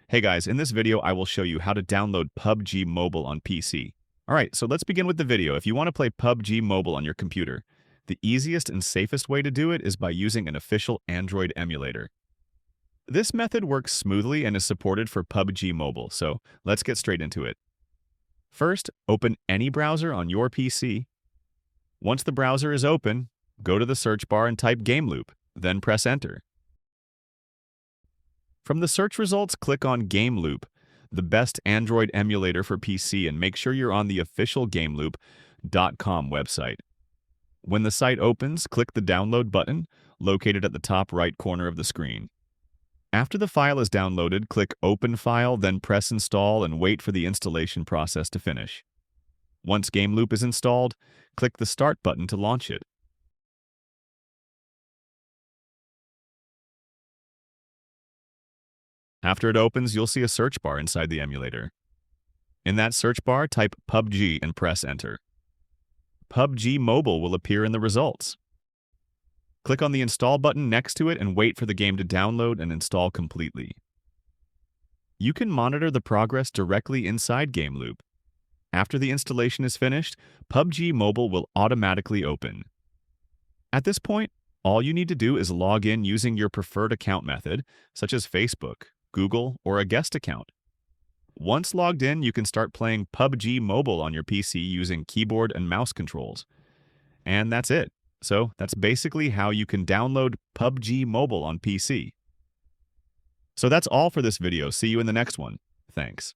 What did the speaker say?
Hey guys, in this video I will show you how to download PUBG Mobile on PC. Alright, so let's begin with the video. If you want to play PUBG Mobile on your computer, the easiest and safest way to do it is by using an official Android emulator. This method works smoothly and is supported for PUBG Mobile, so let's get straight into it. First, open any browser on your PC. Once the browser is open, go to the search bar and type Game Loop, then press Enter. From the search results, click on Game Loop, the best Android emulator for PC, and make sure you're on the official GameLoop.com website. When the site opens, click the Download button, located at the top right corner of the screen. After the file is downloaded, click Open File, then press Install and wait for the installation process to finish. Once Game Loop is installed, click the Start button to launch it. After it opens, you'll see a search bar inside the emulator. In that search bar, type PUBG and press Enter. PUBG Mobile will appear in the results. Click on the Install button next to it and wait for the game to download and install completely. You can monitor the progress directly inside Game Loop. After the installation is finished, PUBG Mobile will automatically open. At this point, all you need to do is log in using your preferred account method, such as Facebook, Google, or a guest account. Once logged in, you can start playing PUBG Mobile on your PC using keyboard and mouse controls. And that's it. So that's basically how you can download PUBG Mobile on PC. So that's all for this video. See you in the next one. Thanks.